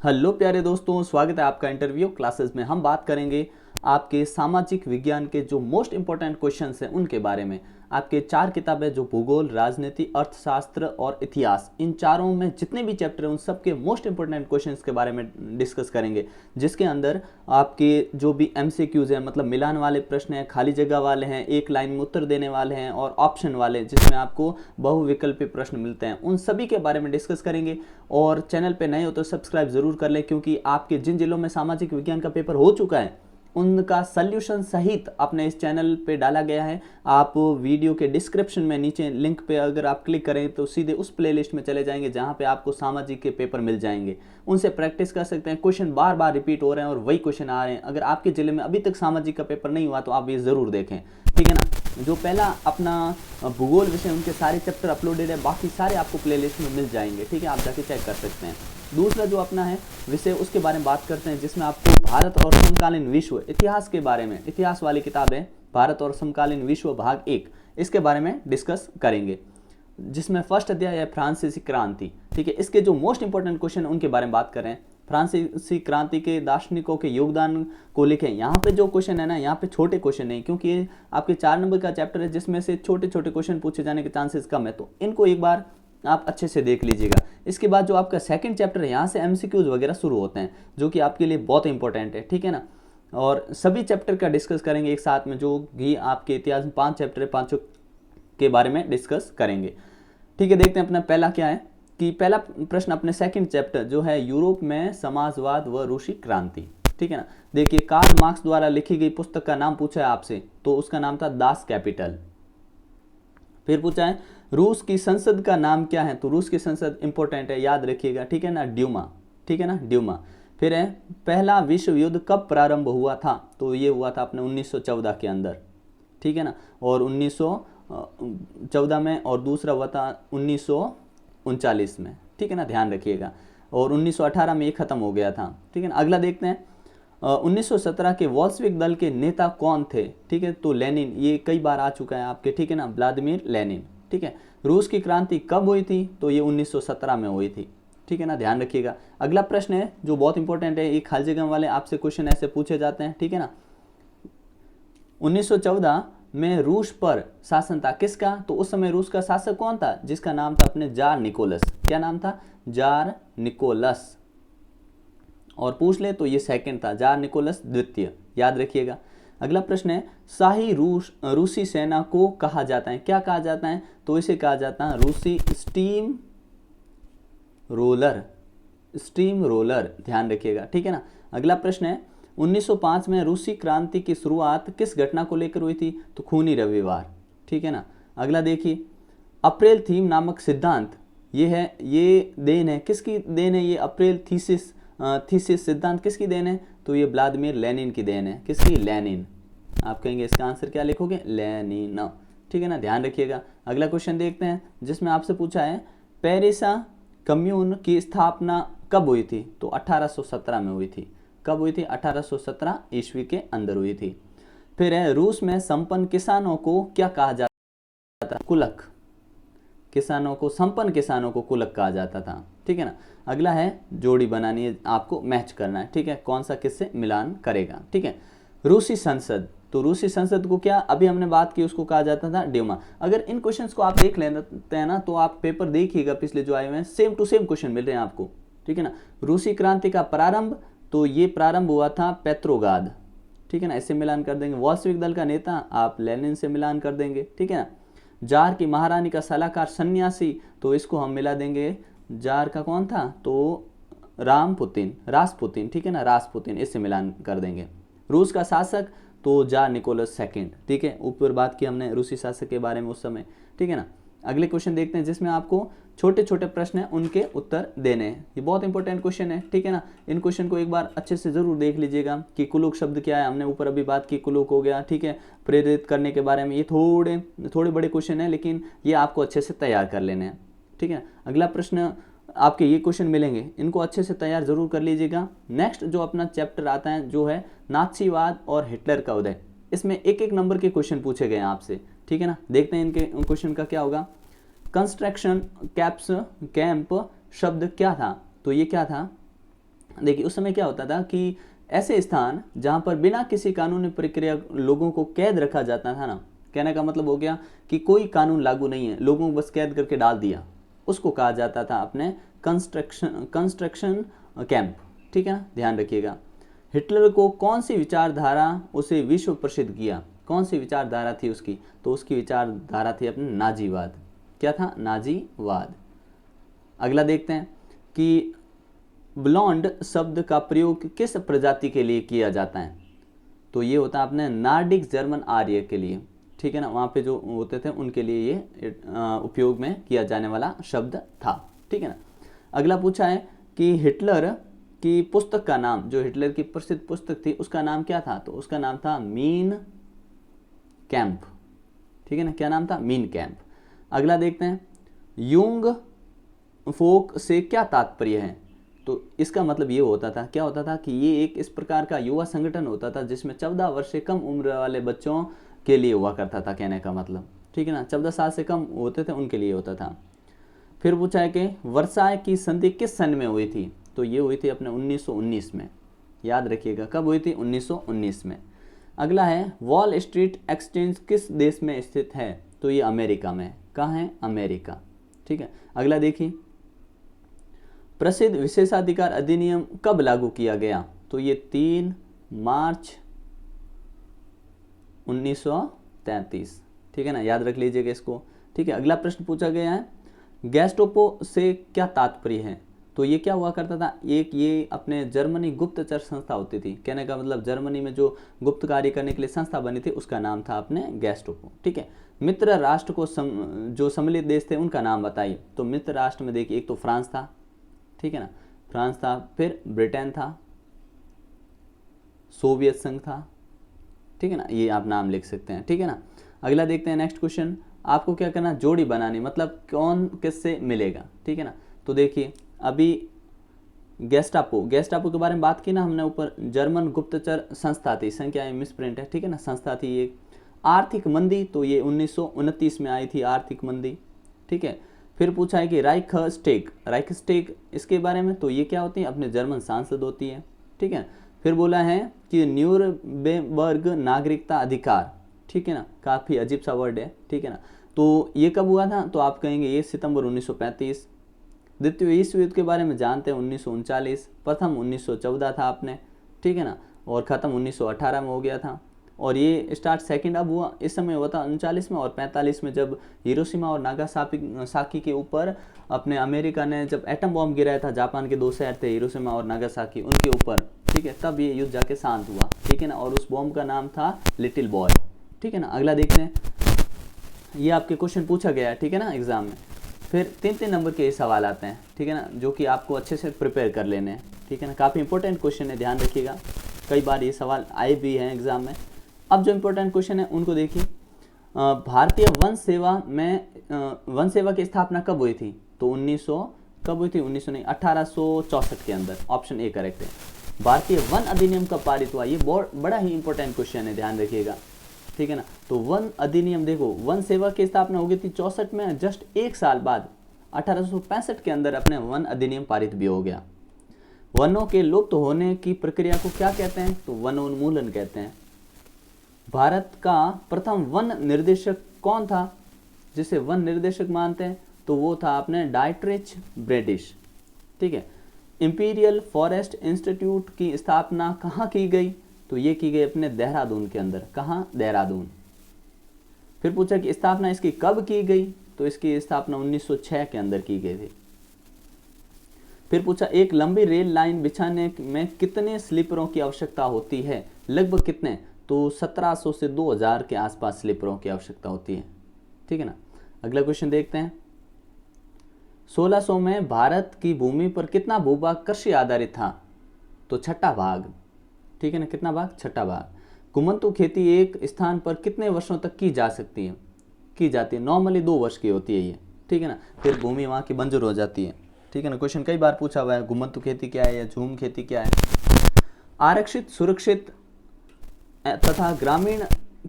Hello प्यारे दोस्तों, स्वागत है आपका इंटरव्यू क्लासेस में। हम बात करेंगे आपके सामाजिक विज्ञान के जो मोस्ट इंपॉर्टेंट क्वेश्चंस हैं उनके बारे में। आपके 4 किताबें जो भूगोल, राजनीति, अर्थशास्त्र और इतिहास, इन चारों में जितने भी चैप्टर हैं उन सब के मोस्ट इंपॉर्टेंट क्वेश्चंस के बारे में डिस्कस करेंगे, जिसके अंदर आपके जो भी एमसीक्यूज हैं, मतलब मिलान वाले प्रश्न हैं, खाली जगह वाले हैं, एक लाइन में उत्तर देने वाले हैं, और ऑप्शन वाले जिसमें आपको बहुविकल्पी प्रश्न मिलते हैं, उन सभी के बारे में डिस्कस करेंगे। और चैनल पे नए हो तो सब्सक्राइब जरूर कर लें, क्योंकि आपके जिन जिलों में सामाजिक विज्ञान का पेपर हो चुका है उनका सल्यूशन सहित अपने इस चैनल पे डाला गया है। आप वीडियो के डिस्क्रिप्शन में नीचे लिंक पे अगर आप क्लिक करें तो सीधे उस प्लेलिस्ट में चले जाएंगे जहां पे आपको सामाजिक के पेपर मिल जाएंगे। उनसे प्रैक्टिस कर सकते हैं। क्वेश्चन बार बार रिपीट हो रहे हैं और वही क्वेश्चन आ रहे हैं। अगर आपके जिले में अभी तक सामाजिक का पेपर नहीं हुआ तो आप ये जरूर देखें, ठीक है ना। जो पहला अपना भूगोल विषय, उनके सारे चैप्टर अपलोडेड है, बाकी सारे आपको प्लेलिस्ट में मिल जाएंगे, ठीक है, आप जाके चेक कर सकते हैं। दूसरा जो अपना है विषय, उसके बारे में बात करते हैं, जिसमें आपको भारत और समकालीन विश्व इतिहास के बारे में, इतिहास वाली किताब है भारत और समकालीन विश्व भाग 1, इसके बारे में डिस्कस करेंगे, जिसमें फर्स्ट अध्याय है फ्रांसीसी क्रांति, ठीक है। इसके जो मोस्ट इंपॉर्टेंट क्वेश्चन उनके बारे में बात करें, फ्रांसीसी क्रांति के दार्शनिकों के योगदान को लिखें। यहाँ पे जो क्वेश्चन है ना, यहाँ पे छोटे क्वेश्चन नहीं, क्योंकि ये आपके 4 नंबर का चैप्टर है जिसमें से छोटे छोटे क्वेश्चन पूछे जाने के चांसेस कम है, तो इनको एक बार आप अच्छे से देख लीजिएगा। इसके बाद जो आपका सेकंड चैप्टर है, यहाँ से एमसीक्यूज वगैरह शुरू होते हैं, जो कि आपके लिए बहुत इंपॉर्टेंट है, ठीक है ना। और सभी चैप्टर का डिस्कस करेंगे एक साथ में, जो कि आपके इतिहास में 5 चैप्टर है, 5 के बारे में डिस्कस करेंगे, ठीक है। देखते हैं अपना पहला क्या है, कि पहला प्रश्न अपने सेकंड चैप्टर जो है यूरोप में समाजवाद व रूसी क्रांति, ठीक है ना। देखिए, कार्ल मार्क्स द्वारा लिखी गई पुस्तक का नाम पूछा है आपसे, तो उसका नाम था दास कैपिटल। फिर पूछा है रूस की संसद का नाम क्या है, तो रूस की संसद इंपॉर्टेंट है, याद रखिएगा, ठीक है ना, ड्यूमा, ठीक है ना, ड्यूमा। फिर है पहला विश्व युद्ध कब प्रारंभ हुआ था, तो ये हुआ था अपने 1914 के अंदर, ठीक है ना, और 1914 में, और दूसरा हुआ था 1939 में, ठीक है ना, ध्यान रखिएगा, और 1918 में ये खत्म हो गया था, ठीक है ना। अगला देखते हैं 1917 के वॉल्शेविक दल के नेता कौन थे, ठीक है, तो लेनिन, ये कई बार आ चुका है आपके, ठीक है ना, व्लादिमीर लेनिन, ठीक है। रूस की क्रांति कब हुई थी, तो ये 1917 में हुई थी, ठीक है ना, ध्यान रखिएगा। अगला प्रश्न है जो बहुत इंपॉर्टेंट है, ये खाली जगह वाले आपसे क्वेश्चन ऐसे पूछे जाते हैं, ठीक है ना। 1914 में रूस पर शासन था किसका, तो उस समय रूस का शासक कौन था, जिसका नाम था अपने जार निकोलस। क्या नाम था, जार निकोलस। और पूछ ले तो ये सेकंड था, जार निकोलस द्वितीय, याद रखिएगा। अगला प्रश्न है शाही रूसी सेना को कहा जाता है, क्या कहा जाता है, तो इसे कहा जाता है रूसी स्टीम रोलर, स्टीम रोलर, ध्यान रखिएगा, ठीक है ना। अगला प्रश्न है 1905 में रूसी क्रांति की शुरुआत किस घटना को लेकर हुई थी, तो खूनी रविवार, ठीक है ना। अगला देखिए अप्रैल थीम नामक सिद्धांत, ये है, ये देन है, किसकी देन है, ये अप्रैल थीसिस सिद्धांत किसकी देन है, तो ये व्लादिमीर लेनिन की देन है, किसकी, लेनिन। आप कहेंगे इसका आंसर क्या लिखोगे, लेनिन, ठीक है ना, ध्यान रखिएगा। अगला क्वेश्चन देखते हैं, जिसमें आपसे पूछा है पेरिस कम्यून की स्थापना कब हुई थी, तो 1817 में हुई थी। कब हुई थी, 1817 ईस्वी के अंदर हुई थी। फिर है रूस में संपन्न किसानों को क्या कहा जाता था, कुलक, किसानों को, संपन्न किसानों को कुलक कहा जाता था, ठीक है ना। अगला है जोड़ी बनानी है, आपको मैच करना है, ठीक है, कौन सा किससे मिलान करेगा, ठीक है। रूसी संसद, तो रूसी संसद को क्या, अभी हमने बात की, उसको कहा जाता था ड्यूमा। अगर इन क्वेश्चंस को आप देख लेते हैं ना, तो आप पेपर देखिएगा पिछले जो आए हुए हैं, सेम टू सेम क्वेश्चन मिल रहे हैं आपको, ठीक है ना। रूसी क्रांति का प्रारंभ, तो ये प्रारंभ हुआ था पेट्रोग्राद, ठीक है ना, इससे मिलान कर देंगे। वॉल्शेविक दल का नेता आप लेनिन से मिलान कर देंगे, ठीक है ना। जार की महारानी का सलाहकार सन्यासी, तो इसको हम मिला देंगे, जार का कौन था, तो रासपुतिन, ठीक है ना, रासपुतिन, इससे मिलान कर देंगे। रूस का शासक, तो जार निकोलस सेकंड, ठीक है, ऊपर बात की हमने रूसी शासक के बारे में उस समय, ठीक है ना। अगले क्वेश्चन देखते हैं, जिसमें आपको छोटे छोटे प्रश्न हैं उनके उत्तर देने हैं। ये बहुत इंपॉर्टेंट क्वेश्चन है, ठीक है ना। इन क्वेश्चन को एक बार अच्छे से जरूर देख लीजिएगा कि कुलुक शब्द क्या है, हमने ऊपर अभी बात की, कुलुक हो गया, ठीक है, प्रेरित करने के बारे में। ये थोड़े बड़े क्वेश्चन है, लेकिन ये आपको अच्छे से तैयार कर लेने हैं, ठीक है। अगला प्रश्न आपके ये क्वेश्चन मिलेंगे, इनको अच्छे से तैयार जरूर कर लीजिएगा। नेक्स्ट जो अपना चैप्टर आता है जो है नाथसीवाद और हिटलर का उदय, इसमें एक एक नंबर के क्वेश्चन पूछे गए हैं आपसे, ठीक है ना। देखते हैं इनके क्वेश्चन का क्या होगा। कंस्ट्रक्शन कैंप शब्द क्या था, तो ये क्या था, देखिए उस समय क्या होता था कि ऐसे स्थान जहाँ पर बिना किसी कानूनी प्रक्रिया लोगों को कैद रखा जाता था ना, कहने का मतलब हो गया कि कोई कानून लागू नहीं है, लोगों को बस कैद करके डाल दिया, उसको कहा जाता था अपने कंस्ट्रक्शन कैंप। ठीक है ना, ध्यान रखिएगा। हिटलर को कौन सी विचारधारा उसे विश्व प्रसिद्ध किया, कौन सी विचारधारा थी उसकी, तो उसकी विचारधारा थी अपने नाजीवाद। क्या था? नाजीवाद। अगला देखते हैं कि ब्लॉन्ड शब्द का प्रयोग किस प्रजाति के लिए किया जाता है, तो ये होता है अपने नार्डिक जर्मन आर्य के लिए। ठीक है ना, वहाँ पे जो होते थे उनके लिए ये उपयोग में किया जाने वाला शब्द था। ठीक है ना। अगला पूछा है कि हिटलर की पुस्तक का नाम, जो हिटलर की प्रसिद्ध पुस्तक थी उसका नाम क्या था, तो उसका नाम था मीन कैंप। ठीक है ना, क्या नाम था? Mean camp. अगला देखते हैं, युंग फोक से क्या तात्पर्य है, तो इसका मतलब ये होता था, क्या होता था कि ये एक इस प्रकार का युवा संगठन होता था जिसमें 14 वर्ष से कम उम्र वाले बच्चों के लिए हुआ करता था, कहने का मतलब। ठीक है ना, 14 साल से कम होते थे उनके लिए होता था। फिर पूछा है कि वर्साय की संधि किस सन में हुई थी, तो ये हुई थी अपने 1919 में। याद रखिएगा कब हुई थी? 1919 में। अगला है, वॉल स्ट्रीट एक्सचेंज किस देश में स्थित है, तो ये अमेरिका में। कहाँ है? अमेरिका। ठीक है। अगला देखिए, प्रसिद्ध विशेषाधिकार अधिनियम कब लागू किया गया, तो ये 3 मार्च 1933। ठीक है ना, याद रख लीजिएगा इसको। ठीक है। अगला प्रश्न पूछा गया है, गैस्टापो से क्या तात्पर्य है, तो ये क्या हुआ करता था, एक ये अपने जर्मनी गुप्तचर संस्था होती थी, कहने का मतलब जर्मनी में जो गुप्त कार्य करने के लिए संस्था बनी थी उसका नाम था अपने गैस्टापो। ठीक है। मित्र राष्ट्र को जो सम्मिलित देश थे उनका नाम बताइए, तो मित्र राष्ट्र में देखिए एक तो फ्रांस था, ठीक है ना, फ्रांस था, फिर ब्रिटेन था, सोवियत संघ था। ठीक है ना, ये आप नाम लिख सकते हैं। ठीक है ना। अगला देखते हैं, नेक्स्ट क्वेश्चन। आपको क्या करना, जोड़ी बनानी, मतलब कौन किससे मिलेगा। ठीक है ना, तो देखिए अभी गेस्टापो के बारे में बात की ना हमने ऊपर, जर्मन गुप्तचर संस्था थी, संख्या मिस प्रिंट है। ठीक है ना, संस्था थी ये। आर्थिक मंदी, तो ये 1929 में आई थी आर्थिक मंदी। ठीक है। फिर पूछा है कि राइखस्टेग इसके बारे में, तो ये क्या होती है, अपने जर्मन सांसद होती है। ठीक है। फिर बोला है कि न्यूरम्बर्ग नागरिकता अधिकार। ठीक है ना, काफ़ी अजीब सा वर्ड है। ठीक है ना, तो ये कब हुआ था, तो आप कहेंगे ये सितंबर 1935। द्वितीय विश्व युद्ध के बारे में जानते हैं 1939, प्रथम 1914 था आपने। ठीक है ना, और ख़त्म 1918 में हो गया था। और ये स्टार्ट सेकंड अब हुआ, इस समय हुआ था 39 में और 45 में, जब हिरोशिमा और नागासाकी के ऊपर अपने अमेरिका ने जब एटम बॉम्ब गिराया था, जापान के 2 शहर थे हिरोशिमा और नागासाकी, उनके ऊपर। ठीक है, तब ये युद्ध जाके शांत हुआ। ठीक है ना, और उस बॉम्ब का नाम था लिटिल बॉय। ठीक है ना। अगला देखते हैं, ये आपके क्वेश्चन पूछा गया है। ठीक है ना, एग्जाम में। फिर 3-3 नंबर के सवाल आते हैं। ठीक है ना, जो कि आपको अच्छे से प्रिपेयर कर लेने हैं। ठीक है ना, काफ़ी इंपॉर्टेंट क्वेश्चन है, ध्यान रखिएगा, कई बार ये सवाल आए भी हैं एग्जाम में। अब जो इंपॉर्टेंट क्वेश्चन है उनको देखिए, भारतीय वन सेवा की स्थापना कब हुई थी, तो 1864 के अंदर। ऑप्शन ए करेक्ट है। भारतीय वन अधिनियम कब पारित हुआ, ये बड़ा ही इंपॉर्टेंट क्वेश्चन है, ध्यान रखिएगा। ठीक है ना, तो वन अधिनियम देखो, वन सेवा की स्थापना हो गई थी 64 में, जस्ट 1 साल बाद 1865 के अंदर अपने वन अधिनियम पारित भी हो गया। वनों के लुप्त होने की प्रक्रिया को क्या कहते हैं, तो वनोन्मूलन कहते हैं। भारत का प्रथम वन निर्देशक कौन था, जिसे वन निर्देशक मानते हैं, तो वो था अपने डाइट्रिच ब्रेडिश। ठीक है। इंपीरियल फॉरेस्ट इंस्टीट्यूट की स्थापना कहाँ की गई, तो ये की गई अपने देहरादून के अंदर। कहाँ? देहरादून। फिर पूछा कि स्थापना इसकी कब की गई, तो इसकी स्थापना 1906 के अंदर की गई थी। फिर पूछा एक लंबी रेल लाइन बिछाने में कितने स्लीपरों की आवश्यकता होती है, लगभग कितने, तो 1700 से 2000 के आसपास स्लीपरों की आवश्यकता होती है। ठीक है ना। अगला क्वेश्चन देखते हैं, 1600 में भारत की भूमि पर कितना भूभाग कृषि आधारित था, तो 6ठा भाग। ठीक है ना, कितना भाग? 6ठा भाग। कुमंतु खेती एक स्थान पर कितने वर्षों तक की जा सकती है, की जाती है, नॉर्मली 2 वर्ष की होती है ये। ठीक है ना, फिर भूमि वहाँ की बंजर हो जाती है। ठीक है ना, क्वेश्चन कई बार पूछा हुआ है, घुमंतु खेती क्या है या झूम खेती क्या है। आरक्षित, सुरक्षित तथा ग्रामीण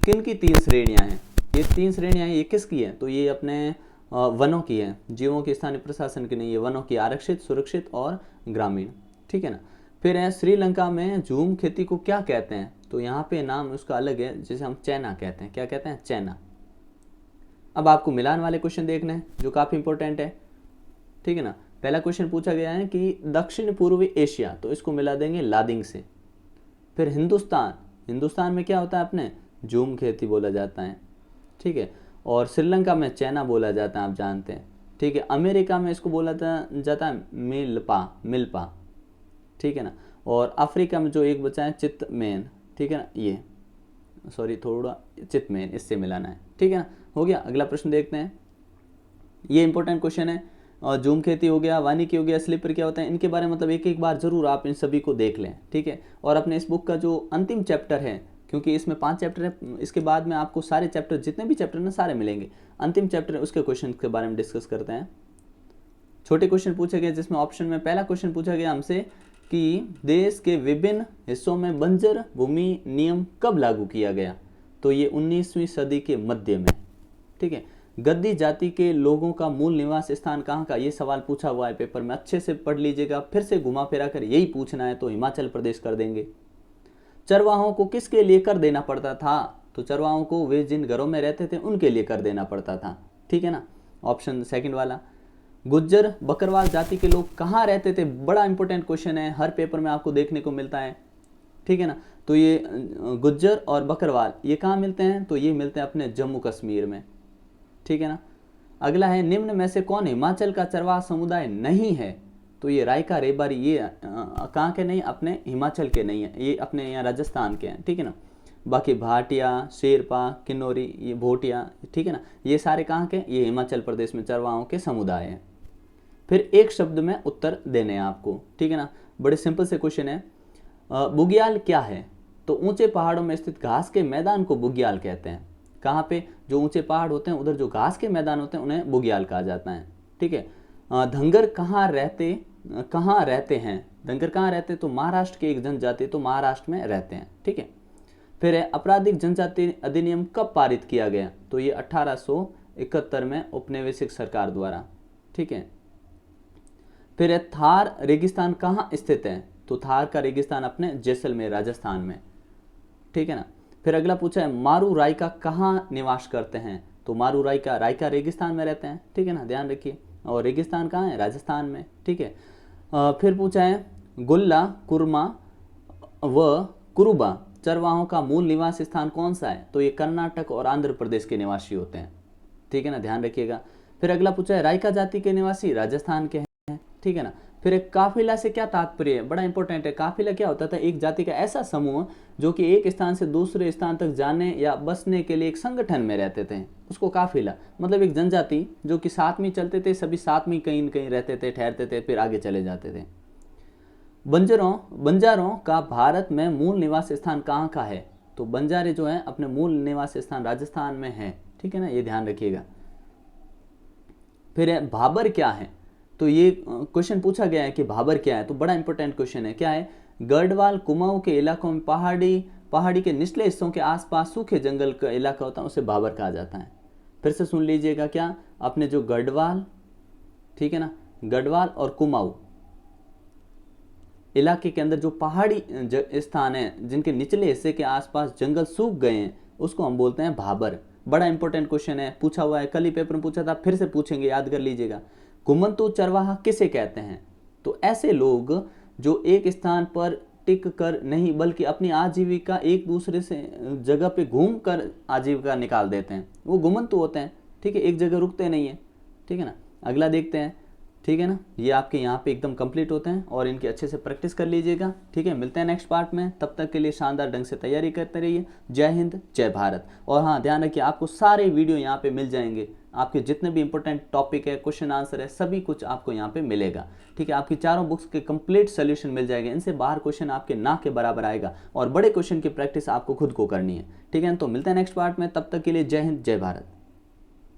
किन की 3 श्रेणियां हैं, ये 3 श्रेणियां हैं, ये किसकी है, तो ये अपने वनों की है, जीवों के स्थानीय प्रशासन की नहीं, ये वनों की, आरक्षित, सुरक्षित और ग्रामीण। ठीक है ना। फिर है श्रीलंका में झूम खेती को क्या कहते हैं, तो यहाँ पे नाम उसका अलग है, जिसे हम चैना कहते हैं। क्या कहते हैं? चैना। अब आपको मिलान वाले क्वेश्चन देखने हैं जो काफ़ी इंपॉर्टेंट है, ठीक है ना। पहला क्वेश्चन पूछा गया है कि दक्षिण पूर्वी एशिया, तो इसको मिला देंगे लादिंग से। फिर हिंदुस्तान, हिंदुस्तान में क्या होता है अपने? झूम खेती बोला जाता है, ठीक है। और श्रीलंका में चैना बोला जाता है, आप जानते हैं, ठीक है। अमेरिका में इसको बोला जाता है मिल्पा, मिल्पा, ठीक है ना। और अफ्रीका में जो एक बचा है चितमेन, ठीक है ना, ये सॉरी थोड़ा चितमेन, इससे मिलाना है, ठीक है ना। हो गया। अगला प्रश्न देखते हैं, ये इंपॉर्टेंट क्वेश्चन है। और झूम खेती हो गया, वानिकी हो गया, स्लीपर क्या होता है, इनके बारे में मतलब एक एक बार जरूर आप इन सभी को देख लें, ठीक है। और अपने इस बुक का जो अंतिम चैप्टर है, क्योंकि इसमें 5 चैप्टर है, इसके बाद में आपको सारे चैप्टर, जितने भी चैप्टर ना सारे मिलेंगे। अंतिम चैप्टर उसके क्वेश्चन के बारे में डिस्कस करते हैं। छोटे क्वेश्चन पूछे गए, जिसमें ऑप्शन में पहला क्वेश्चन पूछा गया हमसे कि देश के विभिन्न हिस्सों में बंजर भूमि नियम कब लागू किया गया, तो ये 19वीं सदी के मध्य में, ठीक है। गद्दी जाति के लोगों का मूल निवास स्थान कहाँ का, ये सवाल पूछा हुआ है पेपर में, अच्छे से पढ़ लीजिएगा, फिर से घुमा फिरा कर यही पूछना है तो हिमाचल प्रदेश कर देंगे। चरवाहों को किसके लिए कर देना पड़ता था, तो चरवाहों को वे जिन घरों में रहते थे उनके लिए कर देना पड़ता था, ठीक है ना, ऑप्शन सेकंड वाला। गुज्जर बकरवाल जाति के लोग कहाँ रहते थे, बड़ा इंपॉर्टेंट क्वेश्चन है, हर पेपर में आपको देखने को मिलता है, ठीक है ना। तो ये गुज्जर और बकरवाल ये कहाँ मिलते हैं, तो ये मिलते हैं अपने जम्मू कश्मीर में, ठीक है ना। अगला है निम्न में से कौन हिमाचल का चरवाहा समुदाय नहीं है, तो ये रायका रेबारी, ये कहाँ के नहीं, अपने हिमाचल के नहीं है, ये अपने यहाँ राजस्थान के हैं, ठीक है ना। बाकी भाटिया, शेरपा, किन्नौरी, ये भोटिया, ठीक है ना, ये सारे कहाँ के, ये हिमाचल प्रदेश में चरवाहों के समुदाय हैं। फिर एक शब्द में उत्तर देने हैं आपको, ठीक है ना। बड़े सिंपल से क्वेश्चन है। बुग्याल क्या है, तो ऊंचे पहाड़ों में स्थित घास के मैदान को बुग्याल कहते हैं। कहाँ पे? जो ऊंचे पहाड़ होते हैं उधर जो घास के मैदान होते हैं उन्हें बुग्याल कहा जाता है, ठीक है। धंगर कहाँ रहते हैं, धंगर कहाँ रहते हैं, तो महाराष्ट्र के एक जनजाति, तो महाराष्ट्र में रहते हैं, ठीक है। फिर है आपराधिक जनजाति अधिनियम कब पारित किया गया, तो ये 1871 में औपनिवेशिक सरकार द्वारा, ठीक है। फिर है थार रेगिस्तान कहाँ स्थित है, तो थार का रेगिस्तान अपने जैसलमेर राजस्थान में, ठीक है ना। फिर अगला पूछा है मारू रायका कहाँ निवास करते हैं, तो मारू रायका रेगिस्तान में रहते हैं, ठीक है ना, ध्यान रखिए। और रेगिस्तान कहाँ है, राजस्थान में, ठीक है। फिर पूछा है गुल्ला, कुरमा व कुरुबा चरवाहों का मूल निवास स्थान कौन सा है, तो ये कर्नाटक और आंध्र प्रदेश के निवासी होते हैं, ठीक है ना, ध्यान रखिएगा। फिर अगला पूछा है रायका जाति के निवासी राजस्थान के हैं, ठीक है ना। फिर एक काफिला से क्या तात्पर्य है, बड़ा इंपॉर्टेंट है। काफिला क्या होता था, एक जाति का ऐसा समूह जो कि एक स्थान से दूसरे स्थान तक जाने या बसने के लिए एक संगठन में रहते थे, उसको काफिला, मतलब एक जनजाति जो कि साथ में चलते थे, सभी साथ में कहीं न कहीं रहते थे, ठहरते थे, फिर आगे चले जाते थे। बंजारों का भारत में मूल निवास स्थान कहाँ का है, तो बंजारे जो है अपने मूल निवास स्थान राजस्थान में है, ठीक है ना, ये ध्यान रखिएगा। फिर है भाबर क्या है, तो ये क्वेश्चन पूछा गया है कि भाबर क्या है, तो बड़ा इंपॉर्टेंट क्वेश्चन है। क्या है? गढ़वाल कुमाऊं के इलाकों में पहाड़ी के निचले हिस्सों के आसपास सूखे जंगल का इलाका होता है, उसे भाबर कहा जाता है। फिर से सुन लीजिएगा, क्या अपने जो गढ़वाल, ठीक है ना, गढ़वाल और कुमाऊं इलाके के अंदर जो पहाड़ी स्थान है जिनके निचले हिस्से के आसपास जंगल सूख गए हैं, उसको हम बोलते हैं भाबर। बड़ा इंपॉर्टेंट क्वेश्चन है, पूछा हुआ है, कल ही पेपर में पूछा था, फिर से पूछेंगे, याद कर लीजिएगा। घुमंतू चरवाहा किसे कहते हैं, तो ऐसे लोग जो एक स्थान पर टिक कर नहीं बल्कि अपनी आजीविका एक दूसरे से जगह पे घूम कर आजीविका निकाल देते हैं, वो घुमंतू होते हैं, ठीक है, एक जगह रुकते नहीं है, ठीक है ना। अगला देखते हैं, ठीक है ना, ये आपके यहाँ पे एकदम कंप्लीट होते हैं और इनकी अच्छे से प्रैक्टिस कर लीजिएगा, ठीक है। मिलते हैं नेक्स्ट पार्ट में, तब तक के लिए शानदार ढंग से तैयारी करते रहिए। जय हिंद, जय भारत। और हाँ, ध्यान रखिए, आपको सारे वीडियो यहाँ पे मिल जाएंगे, आपके जितने भी इंपॉर्टेंट टॉपिक है, क्वेश्चन आंसर है, सभी कुछ आपको यहाँ पे मिलेगा, ठीक है। आपकी चारों बुक्स के कंप्लीट सोल्यूशन मिल जाएंगे, इनसे बाहर क्वेश्चन आपके ना के बराबर आएगा और बड़े क्वेश्चन की प्रैक्टिस आपको खुद को करनी है, ठीक है। तो मिलते हैं नेक्स्ट पार्ट में, तब तक के लिए जय हिंद, जय भारत।